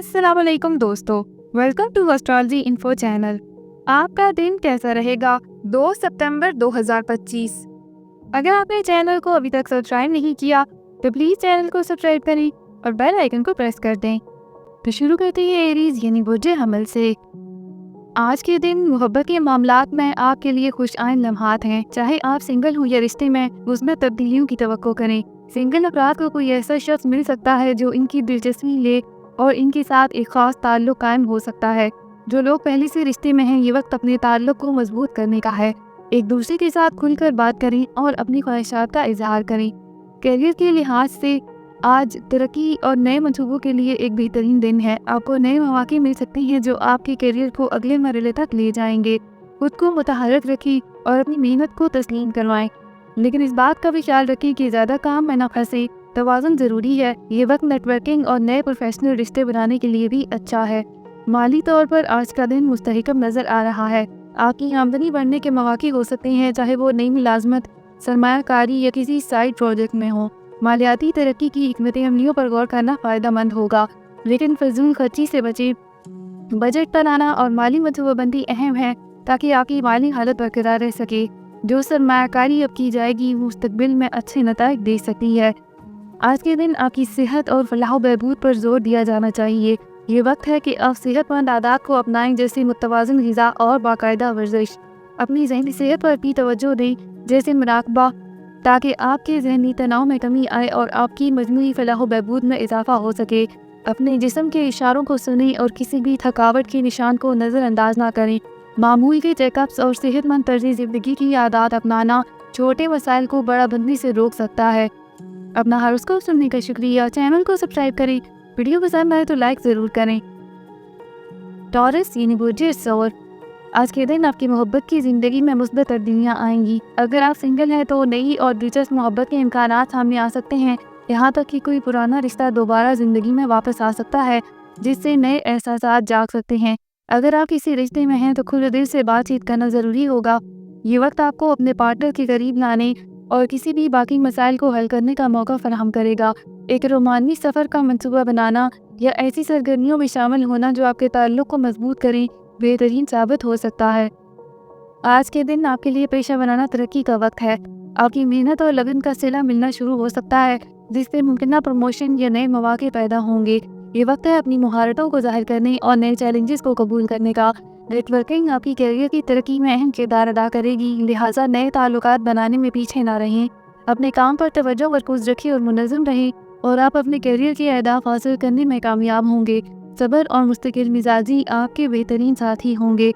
अस्सलाम वालेकुम दोस्तों, welcome to astrology info channel. आपका दिन कैसा रहेगा 2 सितंबर 2025। अगर आपने चैनल को अभी तक सब्सक्राइब नहीं किया तो प्लीज़ चैनल को सब्सक्राइब करें और बेल आइकन को प्रेस कर दें। तो शुरू करते हैं एरीज यानी बुर्जे हमल से। आज के दिन मोहब्बत के मामलात में आपके लिए खुश आइन लम्हात हैं। चाहे आप सिंगल हो या रिश्ते में, उसमें तब्दीलियों की तवक्को करें। सिंगल अफराद को कोई ऐसा शख्स मिल सकता है जो इनकी दिलचस्पी ले और इनके साथ एक ख़ास ताल्लुक़ कायम हो सकता है। जो लोग पहले से रिश्ते में हैं, ये वक्त अपने ताल्लुक़ को मजबूत करने का है। एक दूसरे के साथ खुलकर बात करें और अपनी ख्वाहिशात का इजहार करें। करियर के लिहाज से आज तरक्की और नए मंसूबों के लिए एक बेहतरीन दिन है। आपको नए मौके मिल सकते हैं जो आपके करियर को अगले मरहले तक ले जाएंगे। खुद को मुतहर्रिक रखें और अपनी मेहनत को तस्लीम करवाएं, लेकिन इस बात का भी ख्याल रखें कि ज़्यादा काम में न फंसे। तवाज़ुन ज़रूरी है। ये वक्त नेटवर्किंग और नए प्रोफेशनल रिश्ते बनाने के लिए भी अच्छा है। माली तौर पर आज का दिन मुस्तहकम नज़र आ रहा है। आपकी आमदनी बढ़ने के मौके हो सकते हैं, चाहे वो नई मुलाजमत, सरमायाकारी या किसी साइड प्रोजेक्ट में हो। मालियाती तरक्की की हिकमत अमलियों पर गौर करना फ़ायदेमंद होगा, लेकिन फजूल खर्ची से बचें। बजट बनाना और माली मनसूबाबंदी अहम है ताकि आपकी माली हालत बरकरार रह सके। जो सरमायाकारी अब की जाएगी वो मुस्तकबिल में अच्छे नताइज दे सकती है। आज के दिन आपकी सेहत और फलाह बहबूद पर जोर दिया जाना चाहिए। ये वक्त है कि आप सेहतमंद आदात को अपनाएं, जैसे मुतवाज़िन ग़िज़ा और बाकायदा वर्जिश। अपनी ज़हनी सेहत पर भी तवज्जो दें, जैसे मुराक़बा, ताकि आपके ज़हनी तनाव में कमी आए और आपकी मजमूई फलाह बहबूद में इजाफ़ा हो सके। अपने जिस्म के इशारों को सुनें और किसी भी थकावट के निशान को नज़रअंदाज ना करें। मामूल के चेकअप्स और सेहतमंद तर्ज़ ज़िंदगी की आदत अपनाना छोटे मसाइल को बड़ा बनने से रोक सकता है। अपना हॉरोस्कोप सुनने का शुक्रिया। चैनल को सब्सक्राइब करें। वीडियो पसंद आए तो लाइक ज़रूर करें। टॉरस यानी बुर्जे सौर। आज के दिन आपकी मोहब्बत की ज़िंदगी में मुस्बत तब्दीलियाँ आएंगी। अगर आप सिंगल हैं तो नई और दिलचस्प मोहब्बत के इम्कानात सामने आ सकते हैं। यहाँ तक कि कोई पुराना रिश्ता दोबारा ज़िंदगी में वापस आ सकता है, जिससे नए एहसासात जाग सकते हैं। अगर आप किसी रिश्ते में हैं तो खुले दिल से बातचीत करना ज़रूरी होगा। ये वक्त आपको अपने पार्टनर के करीब लाने और किसी भी बाकी मसाइल को हल करने का मौका फराहम करेगा। एक रोमानी सफ़र का मंसूबा बनाना या ऐसी सरगर्मियों में शामिल होना जो आपके ताल्लुक़ को मजबूत करें, बेहतरीन साबित हो सकता है। आज के दिन आपके लिए पेशा बनाना तरक्की का वक्त है। आपकी मेहनत और लगन का सिला मिलना शुरू हो सकता है, जिससे मुमकिन प्रमोशन या नए मौके पैदा होंगे। ये वक्त है अपनी महारतों को ज़ाहिर करने और नए चैलेंजेस को कबूल करने का। नेटवर्किंग आपकी करियर की तरक्की में अहम किरदार अदा करेगी, लिहाजा नए ताल्लुकात बनाने में पीछे ना रहें। अपने काम पर तवज्जो मरकूज़ रखें और मुनज़्ज़म रहें और आप अपने करियर के अहदाफ हासिल करने में कामयाब होंगे। सब्र और मुस्तकिल मिजाजी आपके बेहतरीन साथी होंगे।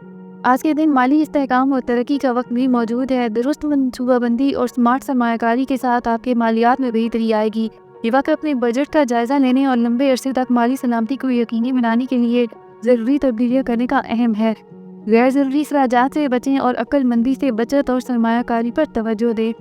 आज के दिन माली इस्तेहकाम और तरक्की का वक्त भी मौजूद है। दुरुस्त मनसूबाबंदी और स्मार्ट सरमायाकारी के साथ आपके मालियात में बेहतरी आएगी। ये वक्त अपने बजट का जायज़ा लेने और लंबे अरसे तक माली सलामती को यकीनी बनाने के लिए ज़रूरी तब्दीलियाँ करने का अहम है। गैर ज़रूरी अखराजात से बचें और अक्लमंदी से बचत और सरमायाकारी पर तवज्जो दें।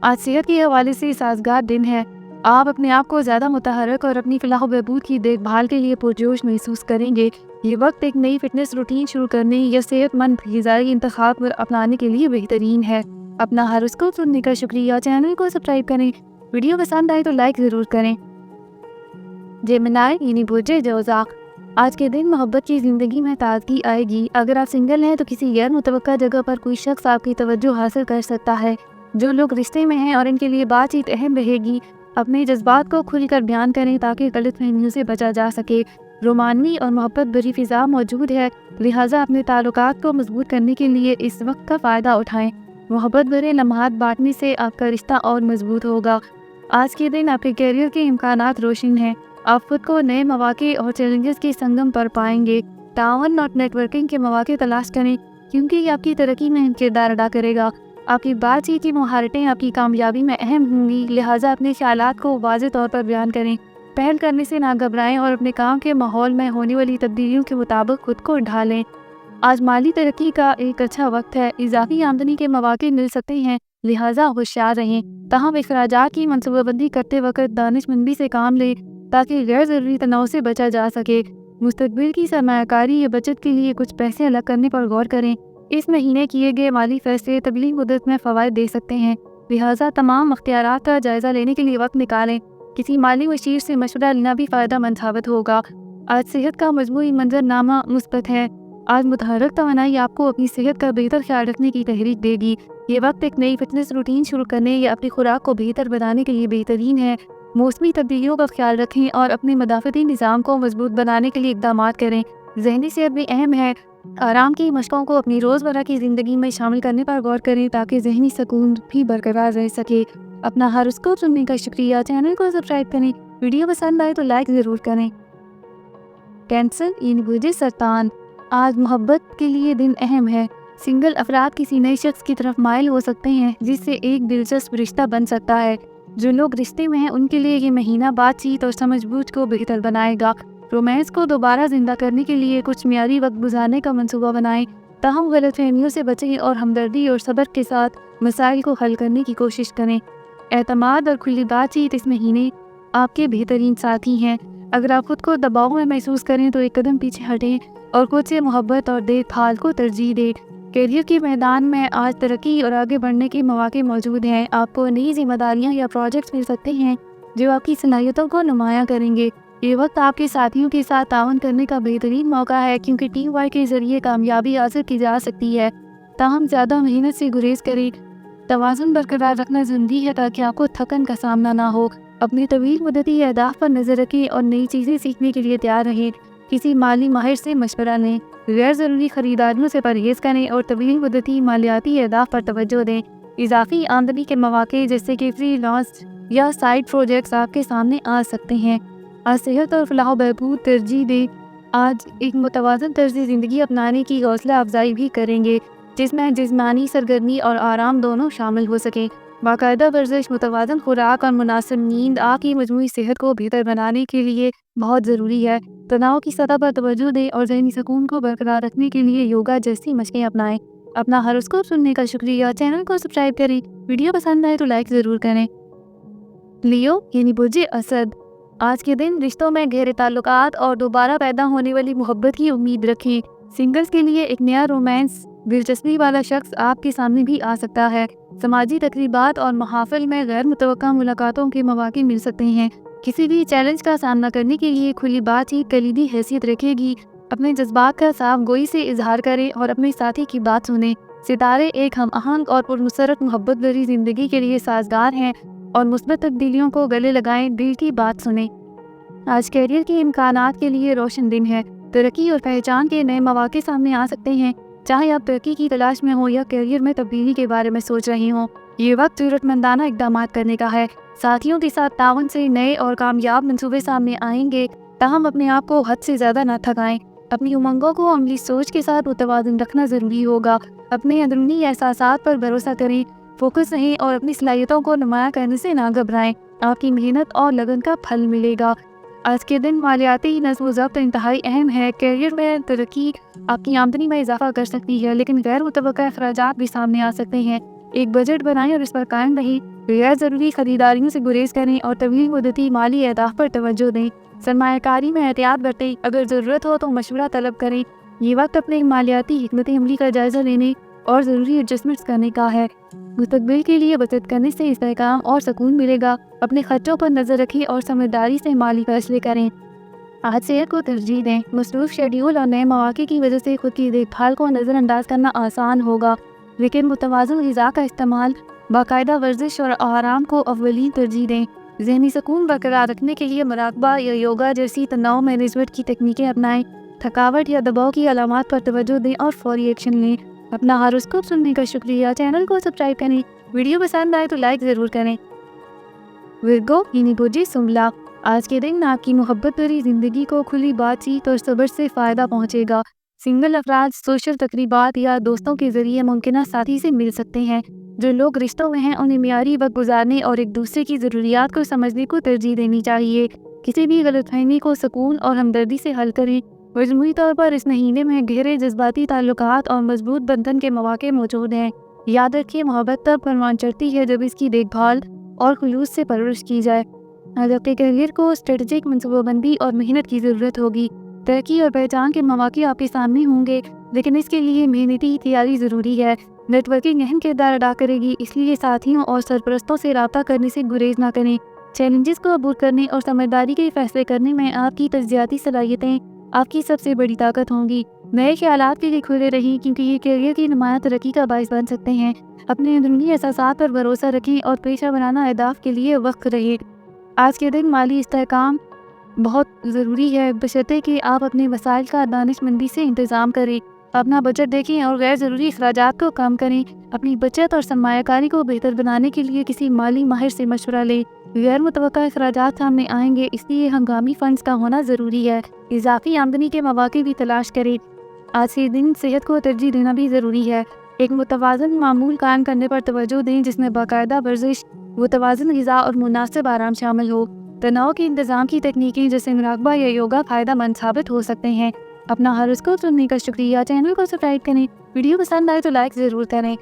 आज सेहत के हवाले से साजगार दिन है। आप अपने आप को ज़्यादा मुतहर्रिक और अपनी फलाह बहबूद की देखभाल के लिए पुरजोश महसूस करेंगे। ये वक्त एक नई फिटनेस रूटीन शुरू करने या सेहतमंद ग़िज़ाई इंतखाब पर अपनाने के लिए बेहतरीन है। अपना हॉरोस्कोप सुनने का शुक्रिया। चैनल को सब्सक्राइब करें। वीडियो पसंद आए तो लाइक ज़रूर करें। जेमिनी यानी बुर्जे जौज़ा। आज के दिन मोहब्बत की ज़िंदगी में ताज़गी आएगी। अगर आप सिंगल हैं तो किसी गैर मुतवक्का जगह पर कोई शख्स आपकी तवज्जो हासिल कर सकता है। जो लोग रिश्ते में हैं और इनके लिए बातचीत अहम रहेगी, अपने जज्बात को खुलकर बयान करें ताकि गलतफहमियों से बचा जा सके। रोमानी और मोहब्बत भरी फ़िज़ा मौजूद है, लिहाजा अपने ताल्लुकात को मजबूत करने के लिए इस वक्त का फ़ायदा उठाएँ। मोहब्बत भरे लम्हात बांटने से आपका रिश्ता और मजबूत होगा। आज के दिन आपके करियर के इम्कानात रोशन हैं। आप खुद को नए मौके और चैलेंजेस के संगम पर पाएंगे। तावन और नेटवर्किंग के मौके तलाश करें, क्योंकि ये आपकी तरक्की में अहम किरदार अदा करेगा। आपकी बातचीत की महारतें आपकी कामयाबी में अहम होंगी, लिहाजा अपने ख्यालात को वाज़ेह तौर पर बयान करें। पहल करने से ना घबराएं और अपने काम के माहौल में होने वाली तब्दीलियों के मुताबिक खुद को ढालें। आज माली तरक्की का एक अच्छा वक्त है। इजाफी आमदनी के मौके मिल सकते हैं, लिहाजा होशियार रहें। तहम अखराजात की मनसूबाबंदी करते वक्त दानिशमंदी से काम लें ताकि गैर ज़रूरी तनाव से बचा जा सके। मुस्तकबिल की सरमायाकारी या बचत के लिए कुछ पैसे अलग करने पर गौर करें। इस महीने किए गए माली फैसले तवील मुद्दत में फ़वाइद दे सकते हैं, लिहाजा तमाम अख्तियारात का जायज़ा लेने के लिए वक्त निकालें। किसी माली मशीर से मशवरा लेना भी फ़ायदेमंद साबित होगा। आज सेहत का मजमूई मंजरनामा मुस्बत है। आज मुतहर्रिक तवानाई आपको अपनी सेहत का बेहतर ख्याल रखने की तहरीक देगी। ये वक्त एक नई फिटनेस रूटीन शुरू करने या अपनी खुराक को बेहतर बनाने के लिए बेहतरीन है। मौसमी तब्दीलियों का ख्याल रखें और अपने मदाफ़ती निज़ाम को मजबूत बनाने के लिए इक़दाम करें। ज़हनी सेहत भी अहम है। आराम की मशकों को अपनी रोज़मर्रा की ज़िंदगी में शामिल करने पर गौर करें ताकि ज़हनी सुकून भी बरकरार रह सके। अपना हॉरोस्कोप सुनने का शुक्रिया। चैनल को सब्सक्राइब करें। वीडियो पसंद आए तो लाइक ज़रूर करें। कैंसर यानी बुझे सरतान, आज मोहब्बत के लिए दिन अहम है। सिंगल अफराद किसी नए शख्स की तरफ माइल हो सकते हैं जिससे एक दिलचस्प रिश्ता बन सकता है। जो लोग रिश्ते में हैं उनके लिए ये महीना बातचीत और समझबूझ को बेहतर बनाएगा। रोमांस को दोबारा जिंदा करने के लिए कुछ मियारी वक्त गुजारने का मंसूबा बनाएं। ताहम गलतफहमियों से बचें और हमदर्दी और सब्र के साथ मसाइल को हल करने की कोशिश करें। एतमाद और खुली बातचीत इस महीने आपके बेहतरीन साथी हैं। अगर आप खुद को दबाव में महसूस करें तो एक कदम पीछे हटें और खुद से मोहब्बत और देखभाल को तरजीह दें। करियर के मैदान में आज तरक्की और आगे बढ़ने के मौके मौजूद हैं। आपको नई जिम्मेदारियां या प्रोजेक्ट्स मिल सकते हैं जो आपकी सलाहियतों को नुमायां करेंगे। ये वक्त आपके साथियों के साथ ताउन करने का बेहतरीन मौका है क्योंकि टीम वर्क के जरिए कामयाबी हासिल की जा सकती है। ताहम ज़्यादा मेहनत से गुरेज करें। तवाज़ुन बरकरार रखना ज़रूरी है ताकि आपको थकन का सामना ना हो। अपनी तवील मुद्दती अहदाफ पर नज़र रखें और नई चीज़ें सीखने के लिए तैयार रहें। किसी माली माहिर से मशवरा लें। गैर ज़रूरी ख़रीदारियों से परहेज़ करें और तवील मुद्दती मालियाती अहदाफ पर तवज्जो दें। इजाफी आमदनी के मौके जैसे कि फ्रीलांस या साइड प्रोजेक्ट्स आपके सामने आ सकते हैं। आज सेहत और फलाह बहबूद तरजीह दें। आज एक मुतवाज़न तर्ज़ ज़िंदगी अपनाने की हौसला अफजाई भी करेंगे जिसमें जिस्मानी सरगर्मी और आराम दोनों शामिल हो सकें। बाकायदा वर्जिश, मुतवाज़न खुराक और मुनासिब नींद आपकी मजमूई सेहत को बेहतर बनाने के लिए बहुत ज़रूरी है। तनाव की सतह पर तवज्जो दें और ज़हनी सुकून को बरकरार रखने के लिए योगा जैसी मशकें अपनाएं। अपना हॉरोस्कोप सुनने का शुक्रिया। चैनल को सब्सक्राइब करें। वीडियो पसंद आए तो लाइक ज़रूर करें। लियो यानी बुझे असद, आज के दिन रिश्तों में गहरे ताल्लुकात और दोबारा पैदा होने वाली मोहब्बत की उम्मीद रखें। सिंगल्स के लिए एक नया रोमांस दिलचस्पी वाला शख्स आपके सामने भी आ सकता है। समाजी तकरीबात और महाफिल में गैर मुतवक्का मुलाकातों के मौके मिल सकते हैं। किसी भी चैलेंज का सामना करने के लिए खुली बातचीत कलीदी हैसियत रखेगी। अपने जज्बात का साफ गोई से इजहार करें और अपने साथी की बात सुनें। सितारे एक हम आहंग और पुरमसरत मोहब्बत भरी जिंदगी के लिए साजगार हैं और मुस्बत तब्दीलियों को गले लगाएं। दिल की बात सुनें। आज कैरियर के इम्कानात के लिए रोशन दिन है। तरक्की और पहचान के नए मौके सामने आ सकते हैं। चाहे आप तरक्की की तलाश में हो या करियर में तब्दीली के बारे में सोच रही हों, ये वक्त ज़रूरतमंदाना इक़दाम करने का है। साथियों के साथ ताउन से नए और कामयाब मंसूबे सामने आएंगे। ताहम अपने आप को हद से ज़्यादा न थकाएं। अपनी उमंगों को अमली सोच के साथ मुतवाज़िन रखना ज़रूरी होगा। अपने अंदरूनी एहसासात पर भरोसा करें, फोकस रहें और अपनी सलाहियतों को नुमाया करने से ना घबराएं। आपकी मेहनत और लगन का फल मिलेगा। आज के दिन मालियाती नज़्म व ज़ब्त इंतहाई अहम है। करियर में तरक्की आपकी आमदनी में इजाफा कर सकती है लेकिन गैर मुतवक्का अखराजात भी सामने आ सकते हैं। एक बजट बनाएं और इस पर कायम रहें। गैर ज़रूरी ख़रीदारियों से गुरेज करें और तवील मुद्दती माली अहदाफ पर तवज्जो दें। सरमायाकारी में एहतियात बरतें। अगर ज़रूरत हो तो मशवरा तलब करें। ये वक्त अपने मालियाती हिकमत अमली का जायज़ा लेने और ज़रूरी एडजस्टमेंट्स करने का है। मुस्तकबिल के लिए बचत करने से इस्तेहकाम और सुकून मिलेगा। अपने खर्चों पर नज़र रखें और समझदारी से माली फैसले करें। आज सेहत को तरजीह दें। मसरूफ़ शेड्यूल और नए मौके की वजह से खुद की देखभाल को नज़रअंदाज करना आसान होगा, लेकिन मुतवाज़िन ग़िज़ा का इस्तेमाल, बाकायदा वर्जिश और आराम को अव्वलीन तरजीह दें। ज़हनी सुकून बरकरार रखने के लिए मुराक़बा या योगा जैसी तनाव मैनेजमेंट की तकनीकें अपनाएं। थकावट या दबाव की अलामात पर तवज्जो दें और फौरी एक्शन लें। अपना हॉरोस्कोप सुनने का शुक्रिया। चैनल को सब्सक्राइब करें। वीडियो पसंद आए तो लाइक ज़रूर करें। विर्गो यानी बुझे सुमला, आज के दिन आपकी मोहब्बत भरी ज़िंदगी को खुली बातचीत और सब्र से फ़ायदा पहुँचेगा। सिंगल अफराद सोशल तकरीबात या दोस्तों के ज़रिए मुमकिना साथी से मिल सकते हैं। जो लोग रिश्तों में हैं उन्हें मियारी वक्त गुजारने और एक दूसरे की ज़रूरियात को समझने को तरजीह देनी चाहिए। किसी भी गलतफहमी को सुकून और हमदर्दी से हल करें। मजमूई तौर पर इस महीने में गहरे जज्बाती ताल्लुकात और मजबूत बंधन के मौके मौजूद हैं। याद रखिए, मोहब्बत तब परवान चढ़ती है जब इसकी देखभाल और खुलूस से परवरिश की जाए। आज अपने करियर को स्ट्रेटजिक मनसूबाबंदी और मेहनत की ज़रूरत होगी। तरक्की और पहचान के मौके आपके सामने होंगे, लेकिन इसके लिए मेहनती तैयारी ज़रूरी है। नेटवर्किंग अहम किरदार अदा करेगी, इसलिए साथियों और सरपरस्तों से रब्ता करने से गुरेज ना करें। चैलेंजेस को अबूर करने और समझदारी के फैसले करने में आपकी तज्जियाती सलाहियतें आपकी सबसे बड़ी ताकत होंगी। नए ख्यालात के लिए खुले रहें क्योंकि ये करियर की नुमायां तरक्की का बाइस बन सकते हैं। अपने अंदरूनी एहसासात पर भरोसा रखें और पेशा वराना अहदाफ के लिए वक्त रहे। आज के दिन माली इस्तेहकाम बहुत ज़रूरी है, बशर्ते कि आप अपने वसाइल का दानिशमंदी से इंतज़ाम करें। अपना बजट देखें और गैर ज़रूरी अखराजात को कम करें। अपनी बचत और सरमायाकारी को बेहतर बनाने के लिए किसी माली माहिर से मशवरा लें। गैर मुतवक्का अखराजात सामने आएंगे, इसलिए हंगामी फंड्स का होना ज़रूरी है। इजाफी आमदनी के मौके भी तलाश करें। आज के दिन सेहत को तरजीह देना भी ज़रूरी है। एक मुतवाज़न मामूल कायम करने पर तवज्जो दें जिसमें बाकायदा वर्जिश, मुतवाज़न ग़िज़ा और मुनासिब आराम शामिल हो। तनाव के इंतज़ाम की तकनीकें जैसे मुराक़बा या योगा फ़ायदेमंद साबित हो सकते हैं। अपना हॉरोस्कोप सुनने का शुक्रिया। चैनल को सब्सक्राइब करें। वीडियो पसंद आए तो लाइक ज़रूर करें।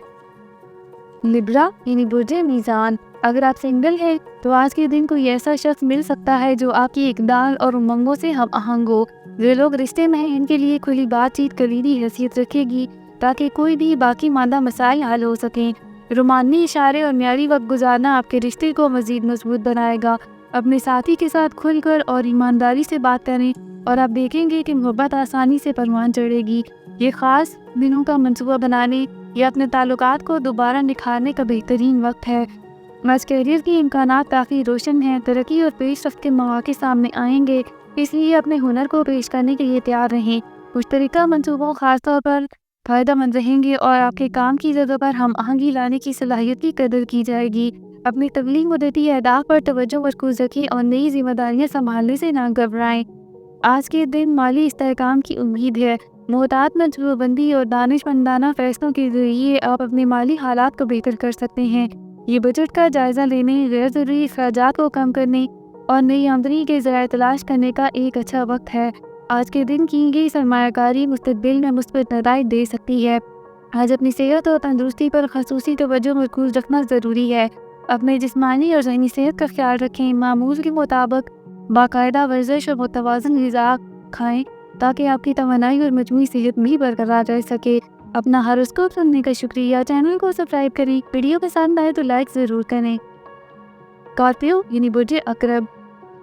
लिब्रा यानी बुर्ज मीज़ान, अगर आप सिंगल हैं तो आज के दिन कोई ऐसा शख्स मिल सकता है जो आपकी इक़दार और उमंगों से हम आहंग हो। जो लोग रिश्ते में हैं इनके लिए खुली बातचीत कलीदी हैसियत रखेगी ताकि कोई भी बाकी मादा मसाइल हल हो सकें। रोमानी इशारे और म्यारी वक्त गुजारना आपके रिश्ते को मज़ीद मजबूत बनाएगा। अपने साथी के साथ खुलकर और ईमानदारी से बात करें और आप देखेंगे कि मोहब्बत आसानी से परवान चढ़ेगी। ये ख़ास दिनों का मंसूबा बनाने या अपने ताल्लुकात को दोबारा निखारने का बेहतरीन वक्त है। आज करियर के इम्कानात काफ़ी रोशन हैं। तरक्की और पेशरफ्त के मौके सामने आएंगे, इसलिए अपने हुनर को पेश करने के लिए तैयार रहें। मुश्तरका मंसूबों ख़ासतौर पर फ़ायदेमंद रहेंगे और आपके काम की जगह पर हम आहंगी लाने की सलाहियत की कदर की जाएगी। अपनी तवील मुद्दती अहदाफ पर तवज्जो मरकूज़ रखें और नई जिम्मेदारियां संभालने से ना घबराएं। आज के दिन माली इस्तेहकाम की उम्मीद है। मोहतात मंसूबाबंदी और दानिशमंदाना फ़ैसलों के ज़रिए आप अपने माली हालात को बेहतर कर सकते हैं। ये बजट का जायज़ा लेने, गैर ज़रूरी अखराजात को कम करने और नई आमदनी के ज़राए तलाश करने का एक अच्छा वक्त है। आज के दिन की गई सरमायाकारी मुस्तक़बिल में मुस्बत नताइज दे सकती है। आज अपनी सेहत और तंदुरुस्ती पर ख़ुसूसी तवज्जो मरकूज़ रखना ज़रूरी है। अपने जिस्मानी और ज़हनी सेहत का ख्याल रखें। मामूल के मुताबिक बाकायदा वर्जिश और मुतवाज़न ग़िज़ा खाएँ ताकि आपकी तवानाई और मजमूई सेहत भी बरकरार रह सके। अपना हॉरोस्कोप सुनने का शुक्रिया। चैनल को सब्सक्राइब करें। वीडियो पसंद आए तो लाइक ज़रूर करें। स्कॉर्पियो यानी बुर्ज अक़रब,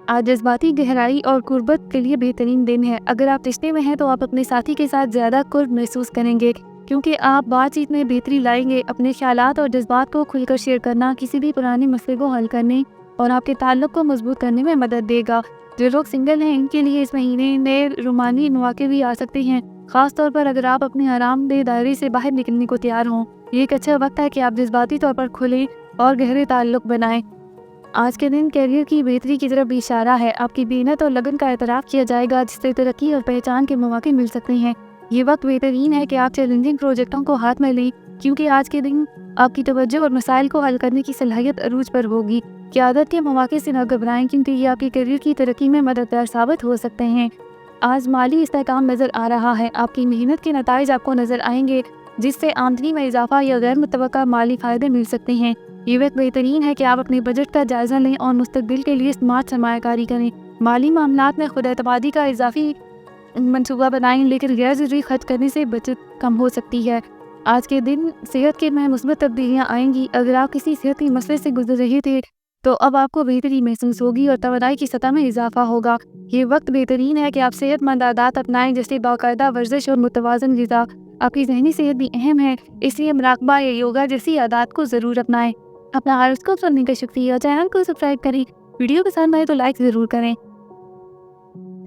आज जज्बाती गहराई और कुर्बत के लिए बेहतरीन दिन है। अगर आप रिश्ते में हैं तो आप अपने साथी के साथ ज़्यादा कुर्ब महसूस करेंगे क्योंकि आप बातचीत में बेहतरी लाएंगे। अपने ख्यालात और जज्बात को खुलकर शेयर करना किसी भी पुराने मसले को हल करने और आपके ताल्लुक़ को मजबूत करने में मदद देगा। जो लोग सिंगल हैं इनके लिए इस महीने नए रोमानी मौके भी आ सकते हैं, ख़ास तौर पर अगर आप अपने आरामदेह दायरे से बाहर निकलने को तैयार हों। ये एक अच्छा वक्त है कि आप जज्बाती तौर पर खुलें और गहरे ताल्लुक़ बनाएं। आज के दिन करियर की बेहतरी की तरफ भी इशारा है। आपकी मेहनत और लगन का एतराफ़ किया जाएगा जिससे तरक्की और पहचान के मौके मिल सकते हैं। ये वक्त बेहतरीन है कि आप चैलेंजिंग प्रोजेक्टों को हाथ में लें क्योंकि आज के दिन आपकी तवज्जो और मसाइल को हल करने की सलाहियत अरूज पर होगी। क़यादत के मौके से न घबराएं क्योंकि ये आपके करियर की तरक्की में मददगार साबित हो सकते हैं। आज माली इस्तेहकाम नज़र आ रहा है। आपकी मेहनत के नताइज आपको नज़र आएंगे जिससे आमदनी में इजाफा या गैर मुतवक्का माली फ़ायदे मिल सकते हैं। ये वक्त बेहतरीन है कि आप अपने बजट का जायज़ा लें और मुस्तक़बिल के लिए स्मार्ट सरमायाकारी करें। माली मामलात में खुद एतमादी का इजाफी मंसूबा बनाएं लेकिन गैर ज़रूरी खर्च करने से बचत कम हो सकती है। आज के दिन सेहत के में मुस्बत तब्दीलियाँ आएंगी। अगर आप किसी सेहती मसले से गुजर रहे थे तो अब आपको बेहतरी महसूस होगी और तवानाई की सतह में इजाफा होगा। ये वक्त बेहतरीन है कि आप सेहतमंद आदत अपनाएं जैसे बाकायदा वर्जिश और मुतवाज़न ग़िज़ा। आपकी ज़हनी सेहत भी अहम है, इसलिए मुराक़बा या योगा जैसी आदत को ज़रूर अपनाएं। अपना हॉरोस्कोप सुनने का शुक्रिया। चैनल को सब्सक्राइब करें। वीडियो पसंद आए तो लाइक ज़रूर करें।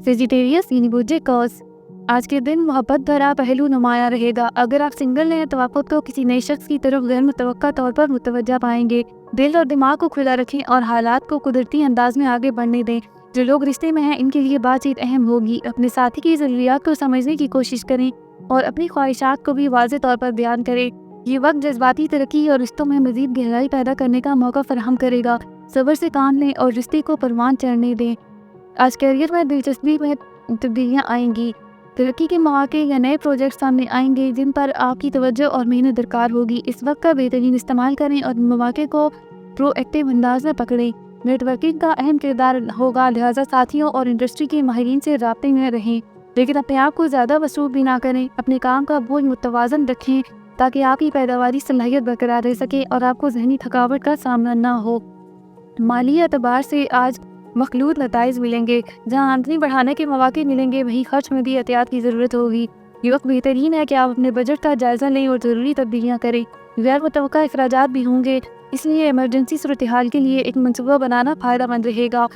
सेजिटेरियस यानी बुर्ज कौस, आज के दिन मोहब्बत भरा पहलू नुमाया रहेगा। अगर आप सिंगल हैं तो आप खुद को किसी नए शख्स की तरफ गैर मुतवक्का तौर पर मुतवज्जा पाएंगे। दिल और दिमाग को खुला रखें और हालात को कुदरती अंदाज में आगे बढ़ने दें। जो लोग रिश्ते में हैं इनके लिए बातचीत अहम होगी। अपने साथी की ज़रूरियात को समझने की कोशिश करें और अपनी ख्वाहिशात को भी वाज़ेह तौर पर बयान करें। ये वक्त जज्बाती तरक्की और रिश्तों में मज़ीद गहराई पैदा करने का मौका फराहम करेगा। सब्र से काम लें और रिश्ते को परवान चढ़ने दें। आज करियर में दिलचस्पी में तब्दीलियाँ आएंगी। तरक्की के मौके या नए प्रोजेक्ट सामने आएंगे जिन पर आपकी तवज्जो और मेहनत दरकार होगी। इस वक्त का बेहतरीन इस्तेमाल करें और मौके को प्रोएक्टिव अंदाज में पकड़ें। नेटवर्किंग का अहम किरदार होगा, लिहाजा साथियों और इंडस्ट्री के माहिरीन से राब्ते में रहें लेकिन अपने आप को ज़्यादा मसरूफ़ भी ना करें। अपने काम का बोझ मुतवाज़न रखें ताकि आपकी पैदावारी सलाहियत बरकरार रह सके और आपको ज़हनी थकावट का सामना ना हो। مالی اعتبار سے آج مخلوط نتائج ملیں گے۔ جہاں آمدنی بڑھانے کے مواقع ملیں گے، وہیں خرچ میں بھی احتیاط کی ضرورت ہوگی۔ یہ وقت بہترین ہے کہ آپ اپنے بجٹ کا جائزہ لیں اور ضروری تبدیلیاں کریں۔ غیر متوقع اخراجات بھی ہوں گے، اس لیے ایمرجنسی صورتحال کے لیے ایک منصوبہ بنانا فائدہ مند رہے گا۔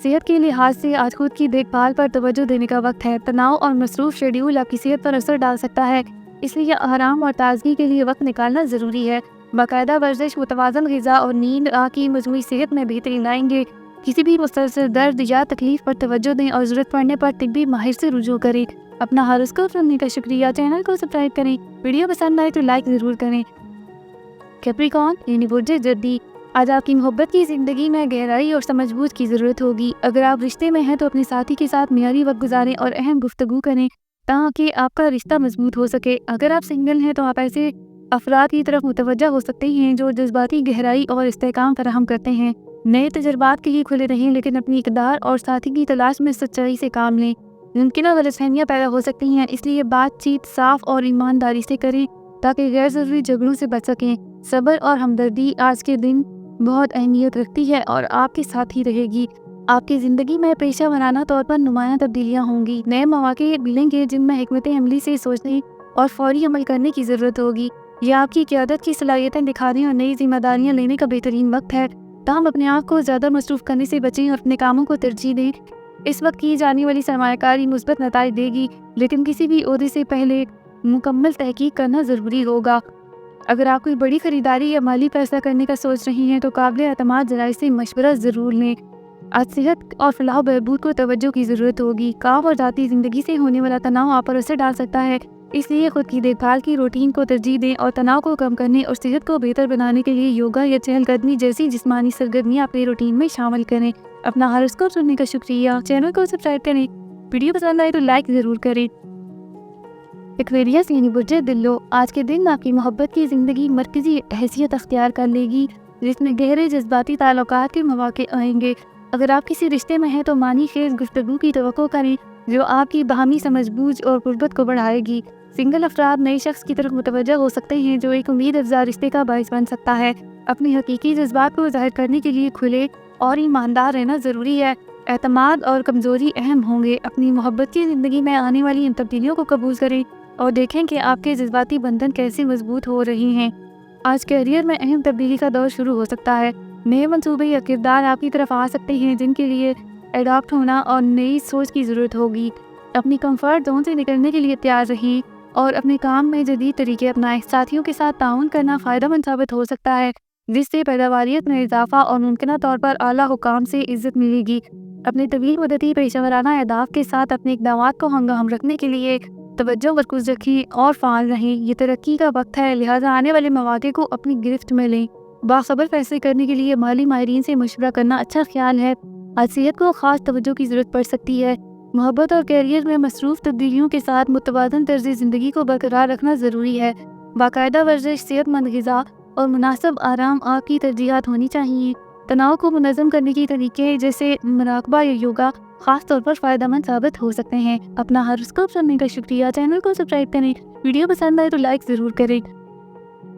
صحت کے لحاظ سے آج خود کی دیکھ بھال پر توجہ دینے کا وقت ہے۔ تناؤ اور مصروف شیڈیول آپ کی صحت پر اثر ڈال سکتا ہے، اس لیے آرام اور تازگی کے لیے وقت نکالنا ضروری ہے۔ باقاعدہ ورزش، متوازن غذا اور نیند آپ کی مجموعی صحت میں بہتری لائیں گے۔ کسی بھی مسلسل درد یا تکلیف پر توجہ دیں اور ضرورت پڑنے پر طبی ماہر سے رجوع کریں۔ اپنا ہاروسکوپ سننے کا شکریہ۔ چینل کو سبسکرائب کریں۔ ویڈیو پسند آئے تو لائک ضرور کریں۔ کیپریکون یعنی برج جدی، آج آپ کی محبت کی زندگی میں گہرائی اور سمجھ بوجھ کی ضرورت ہوگی۔ اگر آپ رشتے میں ہیں تو اپنے ساتھی کے ساتھ معیاری وقت گزاریں اور اہم گفتگو کریں تاکہ آپ کا رشتہ مضبوط ہو سکے۔ اگر آپ سنگل ہیں تو آپ ایسے افراد کی طرف متوجہ ہو سکتے ہیں جو جذباتی گہرائی اور استحکام فراہم کرتے ہیں۔ نئے تجربات کے لیے کھلے رہیں، لیکن اپنی اقدار اور ساتھی کی تلاش میں سچائی سے کام لیں۔ ممکنہ غلط فہمیاں پیدا ہو سکتی ہیں، اس لیے بات چیت صاف اور ایمانداری سے کریں تاکہ غیر ضروری جھگڑوں سے بچ سکیں۔ صبر اور ہمدردی آج کے دن بہت اہمیت رکھتی ہے اور آپ کے ساتھ ہی رہے گی۔ آپ کی زندگی میں پیشہ ورانہ طور پر نمایاں تبدیلیاں ہوں گی۔ نئے مواقع ملیں گے جن میں حکمت عملی سے سوچنے اور فوری عمل کرنے کی ضرورت ہوگی۔ یہ آپ کی قیادت کی صلاحیتیں دکھانے اور نئی ذمہ داریاں لینے کا بہترین وقت ہے۔ تاہم اپنے آپ کو زیادہ مصروف کرنے سے بچیں اور اپنے کاموں کو ترجیح دیں۔ اس وقت کی جانے والی سرمایہ کاری مثبت نتائج دے گی، لیکن کسی بھی عہدے سے پہلے مکمل تحقیق کرنا ضروری ہوگا۔ اگر آپ کوئی بڑی خریداری یا مالی فیصلہ کرنے کا سوچ رہی ہیں تو قابل اعتماد ذرائع سے مشورہ ضرور لیں۔ آج صحت اور فلاح و بہبود کو توجہ کی ضرورت ہوگی۔ کام اور ذاتی زندگی سے ہونے والا تناؤ آپ پر اثر ڈال سکتا ہے، اس لیے خود کی دیکھ بھال کی روٹین کو ترجیح دیں اور تناؤ کو کم کرنے اور صحت کو بہتر بنانے کے لیے یوگا یا چہل قدمی جیسی جسمانی سرگرمیاں اپنی روٹین میں شامل کریں۔ اپنا ہاروسکوپ سننے کا شکریہ۔ چینل کو سبسکرائب کریں۔ ویڈیو پسند آئے تو لائک ضرور کریں۔ ایکویریس یعنی برج دلو، آج کے دن آپ کی محبت کی زندگی مرکزی حیثیت اختیار کر لے گی، جس میں گہرے جذباتی تعلقات کے مواقع آئیں گے۔ اگر آپ کسی رشتے میں ہیں تو معنی خیز گفتگو کی توقع کریں جو آپ کی باہمی سمجھ بوجھ اور قربت کو بڑھائے گی۔ سنگل افراد نئے شخص کی طرف متوجہ ہو سکتے ہیں جو ایک امید افزا رشتے کا باعث بن سکتا ہے۔ اپنی حقیقی جذبات کو ظاہر کرنے کے لیے کھلے اور ایماندار رہنا ضروری ہے۔ اعتماد اور کمزوری اہم ہوں گے۔ اپنی محبت کی زندگی میں آنے والی ان تبدیلیوں کو قبول کریں اور دیکھیں کہ آپ کے جذباتی بندھن کیسے مضبوط ہو رہے ہیں۔ آج کیریئر میں اہم تبدیلی کا دور شروع ہو سکتا ہے۔ نئے منصوبے یا کردار آپ کی طرف آ سکتے ہیں جن کے لیے اڈاپٹ ہونا اور نئی سوچ کی ضرورت ہوگی۔ اپنی کمفرٹ زون سے نکلنے کے لیے تیار رہیں اور اپنے کام میں جدید طریقے اپنائیں۔ ساتھیوں کے ساتھ تعاون کرنا فائدہ مند ثابت ہو سکتا ہے، جس سے پیداواریت میں اضافہ اور ممکنہ طور پر اعلیٰ حکام سے عزت ملے گی۔ اپنے طویل مدتی پیشہ ورانہ اہداف کے ساتھ اپنے اقدامات کو ہنگام رکھنے کے لیے توجہ مرکوز رکھیں اور فعال رہیں۔ یہ ترقی کا وقت ہے، لہٰذا آنے والے مواقع کو اپنی گرفت میں لیں۔ باخبر فیصلے کرنے کے لیے مالی ماہرین سے مشورہ کرنا اچھا خیال ہے۔ آج صحت کو خاص توجہ کی ضرورت پڑ سکتی ہے۔ محبت اور کیریئر میں مصروف تبدیلیوں کے ساتھ متوازن طرز زندگی کو برقرار رکھنا ضروری ہے۔ باقاعدہ ورزش، صحت مند غذا اور مناسب آرام آپ کی ترجیحات ہونی چاہیے۔ تناؤ کو منظم کرنے کے طریقے جیسے مراقبہ یا یوگا خاص طور پر فائدہ مند ثابت ہو سکتے ہیں۔ اپنا ہاروسکوپ سننے کا شکریہ۔ چینل کو سبسکرائب کریں۔ ویڈیو پسند آئے تو لائک ضرور کریں۔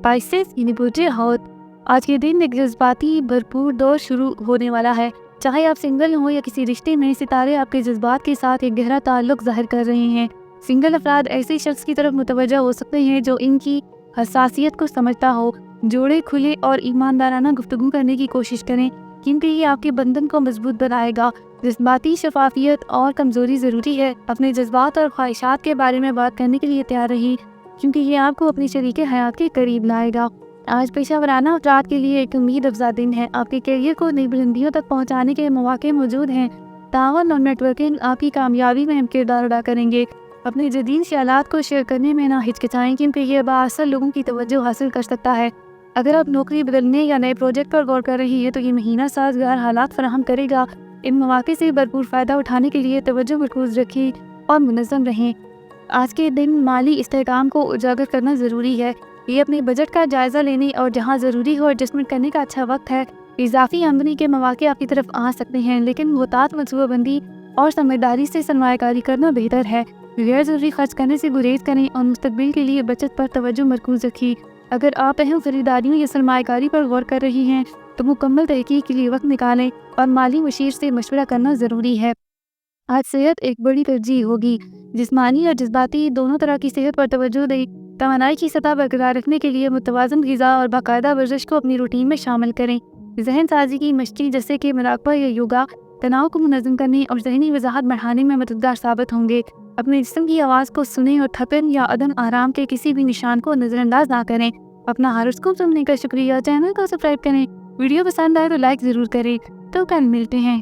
پائسس یعنی برج حوت، آج کے دن ایک جذباتی بھرپور دور شروع ہونے والا ہے۔ چاہے آپ سنگل ہوں یا کسی رشتے میں، ستارے آپ کے جذبات کے ساتھ ایک گہرا تعلق ظاہر کر رہے ہیں۔ سنگل افراد ایسے شخص کی طرف متوجہ ہو سکتے ہیں جو ان کی حساسیت کو سمجھتا ہو۔ جوڑے کھلے اور ایماندارانہ گفتگو کرنے کی کوشش کریں کیونکہ یہ آپ کے بندھن کو مضبوط بنائے گا۔ جذباتی شفافیت اور کمزوری ضروری ہے۔ اپنے جذبات اور خواہشات کے بارے میں بات کرنے کے لیے تیار رہیں کیونکہ یہ آپ کو اپنی شریک حیات کے قریب لائے گا۔ آج پیشہ ورانہ افراد کے لیے ایک امید افزا دن ہے۔ آپ کے کیریئر کو نئی بلندیوں تک پہنچانے کے مواقع موجود ہیں۔ تعاون اور نیٹ ورکنگ آپ کی کامیابی میں اہم کردار ادا کریں گے۔ اپنے جدید خیالات کو شیئر کرنے میں نہ ہچکچائیں کیونکہ یہ بااثر لوگوں کی توجہ حاصل کر سکتا ہے۔ اگر آپ نوکری بدلنے یا نئے پروجیکٹ پر غور کر رہی ہیں تو یہ مہینہ سازگار حالات فراہم کرے گا۔ ان مواقع سے بھرپور فائدہ اٹھانے کے لیے توجہ مرکوز رکھیں اور منظم رہیں۔ آج کے دن مالی استحکام کو اجاگر کرنا ضروری ہے۔ یہ اپنے بجٹ کا جائزہ لینے اور جہاں ضروری ہو ایڈجسٹمنٹ کرنے کا اچھا وقت ہے۔ اضافی آمدنی کے مواقع آپ کی طرف آ سکتے ہیں، لیکن محتاط منصوبہ بندی اور سمجھداری سے سرمایہ کاری کرنا بہتر ہے۔ غیر ضروری خرچ کرنے سے گریز کریں اور مستقبل کے لیے بچت پر توجہ مرکوز رکھیں۔ اگر آپ اہم خریداریوں یا سرمایہ کاری پر غور کر رہی ہیں تو مکمل تحقیق کے لیے وقت نکالیں اور مالی مشیر سے مشورہ کرنا ضروری ہے۔ آج صحت ایک بڑی ترجیح ہوگی۔ جسمانی اور جذباتی دونوں طرح کی صحت پر توجہ دیں۔ توانائی کی سطح برقرار رکھنے کے لیے متوازن غذا اور باقاعدہ ورزش کو اپنی روٹین میں شامل کریں۔ ذہن سازی کی مشقیں جیسے کہ مراقبہ یا یوگا تناؤ کو منظم کرنے اور ذہنی وضاحت بڑھانے میں مددگار ثابت ہوں گے۔ اپنے جسم کی آواز کو سنیں اور تھکن یا عدم آرام کے کسی بھی نشان کو نظر انداز نہ کریں۔ اپنا ہاراسکوپ سننے کا شکریہ۔ چینل کو سبسکرائب کریں۔ ویڈیو پسند آئے تو لائک ضرور کریں۔ تو کل ملتے ہیں۔